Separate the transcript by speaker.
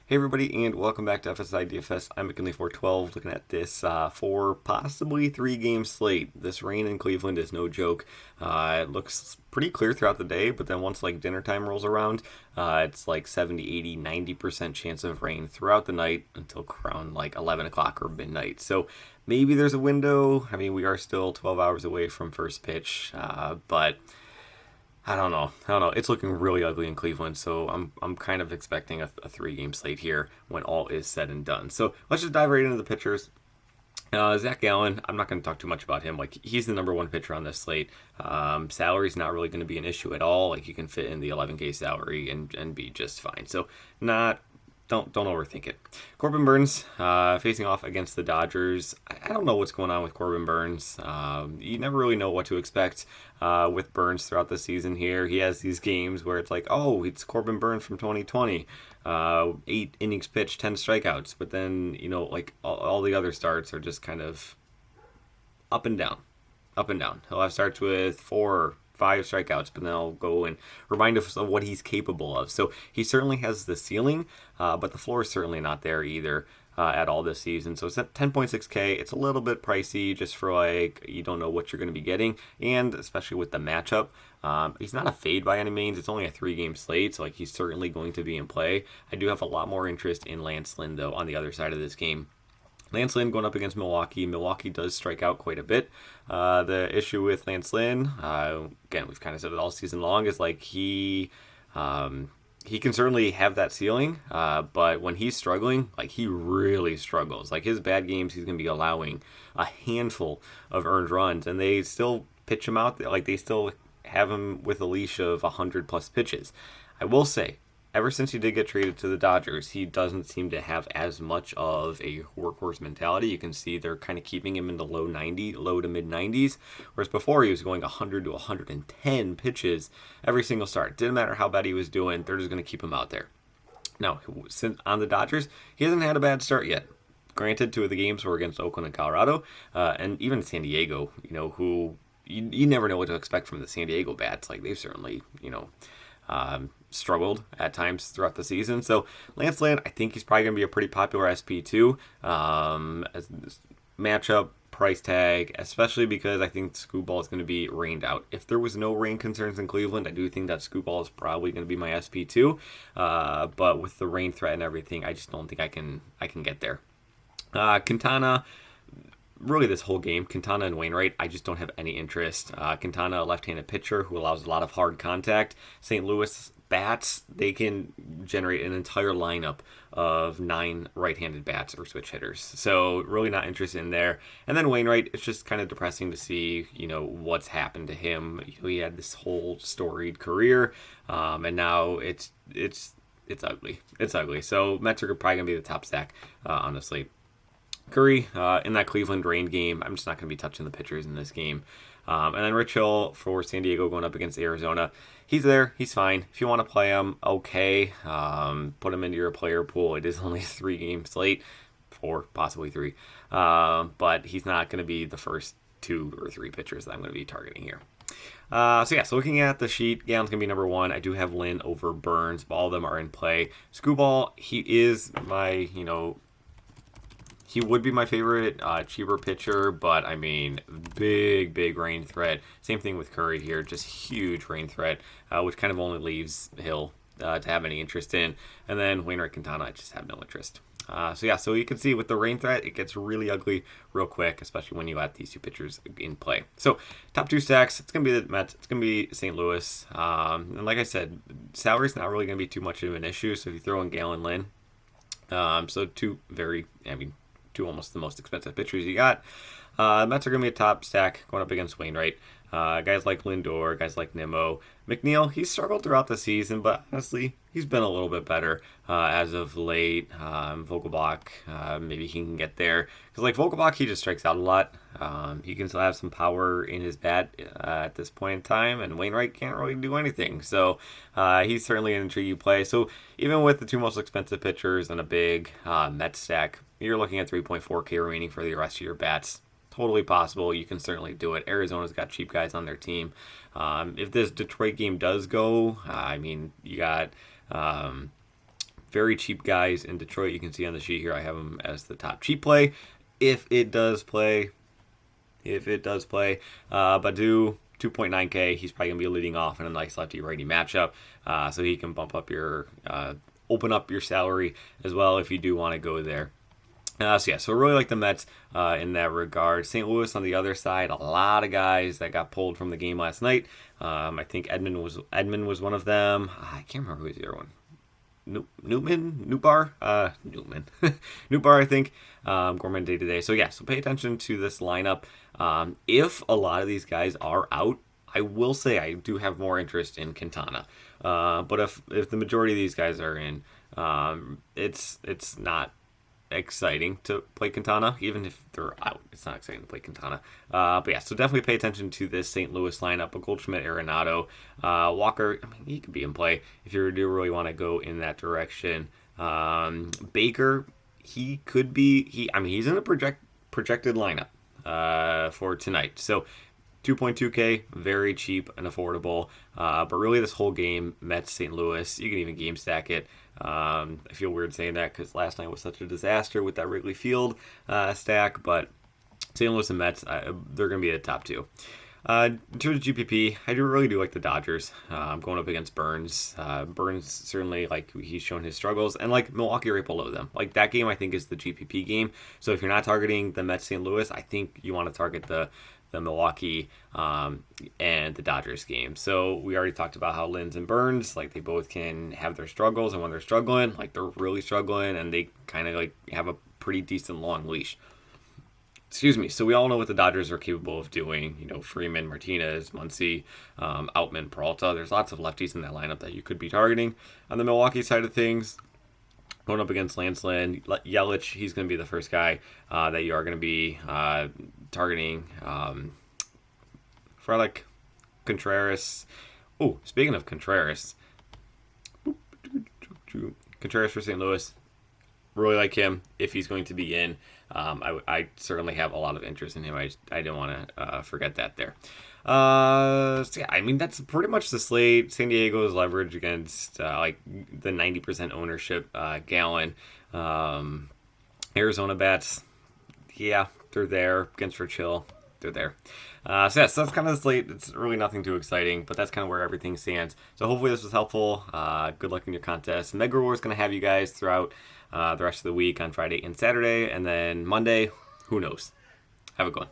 Speaker 1: Hey everybody, and welcome back to FSi DFS. I'm McKinley412, looking at this for possibly 3-game slate. This rain in Cleveland is no joke. It looks pretty clear throughout the day, but then once like dinner time rolls around, it's like 70, 80, 90% chance of rain throughout the night until around like 11 o'clock or midnight. So maybe there's a window. I mean, we are still 12 hours away from first pitch, but I don't know. It's looking really ugly in Cleveland, so I'm kind of expecting a 3-game slate here when all is said and done. So let's just dive right into the pitchers. Zach Gallen, I'm not going to talk too much about him. Like, he's the number one pitcher on this slate. Salary's not really going to be an issue at all. Like, you can fit in the 11K salary and be just fine. So don't overthink it. Corbin Burns facing off against the Dodgers. I don't know what's going on with Corbin Burns. You never really know what to expect with Burns throughout the season here. He has these games where it's like, oh, it's Corbin Burns from 2020. 8 innings pitched, 10 strikeouts. But then, like all the other starts are just kind of up and down. Up and down. He'll have starts with 4 5 strikeouts, but then I'll go and remind us of what he's capable of. So he certainly has the ceiling, but the floor is certainly not there either at all this season. So it's at 10.6K. It's a little bit pricey just for like, you don't know what you're going to be getting, and especially with the matchup. He's not a fade by any means. It's only a 3-game slate, so like he's certainly going to be in play. I do have a lot more interest in Lance Lynn, though, on the other side of this game. Lance Lynn going up against Milwaukee. Milwaukee does strike out quite a bit. The issue with Lance Lynn, again, we've kind of said it all season long, is like he can certainly have that ceiling, but when he's struggling, like he really struggles. Like his bad games, he's going to be allowing a handful of earned runs, and they still pitch him out. Like they still have him with a leash of 100 plus pitches. I will say, ever since he did get traded to the Dodgers, he doesn't seem to have as much of a workhorse mentality. You can see they're kind of keeping him in the low to mid 90s, whereas before he was going 100 to 110 pitches every single start. Didn't matter how bad he was doing, they're just going to keep him out there. Now, since on the Dodgers, he hasn't had a bad start yet. Granted, 2 of the games were against Oakland and Colorado, and even San Diego, who you never know what to expect from the San Diego bats. Like they've certainly, struggled at times throughout the season. So Lance Lynn, I think he's probably going to be a pretty popular SP2 as this matchup price tag, especially because I think Scoop Ball is going to be rained out. If there was no rain concerns in Cleveland, I do think that Scoop Ball is probably going to be my SP2. But with the rain threat and everything, I just don't think I can get there. Quintana. Really, this whole game, Quintana and Wainwright, I just don't have any interest. Quintana, a left-handed pitcher who allows a lot of hard contact. St. Louis bats, they can generate an entire lineup of 9 right-handed bats or switch hitters. So really not interested in there. And then Wainwright, it's just kind of depressing to see, what's happened to him. He had this whole storied career, and now it's ugly. It's ugly. So Mets are probably going to be the top stack, honestly. Curry, in that Cleveland rain game, I'm just not going to be touching the pitchers in this game. And then Rich Hill for San Diego going up against Arizona. He's there. He's fine. If you want to play him, okay. Put him into your player pool. It is only a 3-game slate. 4, possibly 3. But he's not going to be the first 2 or 3 pitchers that I'm going to be targeting here. So looking at the sheet, Gallen's going to be number 1. I do have Lynn over Burns. All of them are in play. Screwball, he is my, he would be my favorite cheaper pitcher, but I mean, big rain threat. Same thing with Curry here, just huge rain threat, which kind of only leaves Hill to have any interest in. And then Wainwright, Quintana, I just have no interest. So you can see with the rain threat, it gets really ugly real quick, especially when you add these 2 pitchers in play. So top 2 stacks, it's going to be the Mets, it's going to be St. Louis. And like I said, salary's not really going to be too much of an issue, so if you throw in Gallen, Lynn, so 2 almost the most expensive pitchers you got. Mets are going to be a top stack going up against Wainwright. Guys like Lindor, guys like Nimmo. McNeil, he's struggled throughout the season, but honestly, he's been a little bit better as of late. Vogelbach, maybe he can get there. Because like Vogelbach, he just strikes out a lot. He can still have some power in his bat at this point in time, and Wainwright can't really do anything. So he's certainly an intriguing play. So even with the 2 most expensive pitchers and a big Mets stack, you're looking at 3.4K remaining for the rest of your bats. Totally possible. You can certainly do it. Arizona's got cheap guys on their team. If this Detroit game does go, you got very cheap guys in Detroit. You can see on the sheet here I have him as the top cheap play. If it does play, but do 2.9K, he's probably going to be leading off in a nice lefty-righty matchup, so he can bump up your, open up your salary as well if you do want to go there. So I really like the Mets in that regard. St. Louis on the other side, a lot of guys that got pulled from the game last night. I think Edmund was one of them. I can't remember who was the other one. Newbar, I think. Gorman day to day. So pay attention to this lineup. If a lot of these guys are out, I will say I do have more interest in Quintana. But if the majority of these guys are in, it's not exciting to play Quintana. Even if they're out, it's not exciting to play Quintana. So definitely pay attention to this St. Louis lineup. A Goldschmidt, Arenado, Walker. I mean, he could be in play if you do really want to go in that direction. Baker, he could be. He's in a projected lineup for tonight. So 2.2K, very cheap and affordable. But really, this whole game, Mets, St. Louis, you can even game stack it. I feel weird saying that because last night was such a disaster with that Wrigley Field stack. But St. Louis and Mets, they're going to be the top two. In terms of GPP, I really do like the Dodgers. Going up against Burns. Burns certainly, he's shown his struggles, and Milwaukee right below them. That game, I think, is the GPP game. So if you're not targeting the Mets, St. Louis, I think you want to target the Milwaukee and the Dodgers game. So we already talked about how Lins and Burns, they both can have their struggles, and when they're struggling, they're really struggling, and they kind of have a pretty decent long leash. Excuse me. So we all know what the Dodgers are capable of doing. Freeman, Martinez, Muncy, Outman, Peralta. There's lots of lefties in that lineup that you could be targeting. On the Milwaukee side of things, going up against Lance Lynn, Yelich, he's going to be the first guy that you are going to be targeting. Frelick, Contreras. Oh, speaking of Contreras, for St. Louis, really like him if he's going to be in. I certainly have a lot of interest in him. I didn't want to forget that there. That's pretty much the slate. San Diego's leverage against the 90% ownership Gallon. Arizona bats, they're there. Against Churchill, they're there. So that's kind of the slate. It's really nothing too exciting, but that's kind of where everything stands. So hopefully this was helpful. Good luck in your contest. Mega War is going to have you guys throughout the rest of the week on Friday and Saturday, and then Monday, who knows? Have a good one.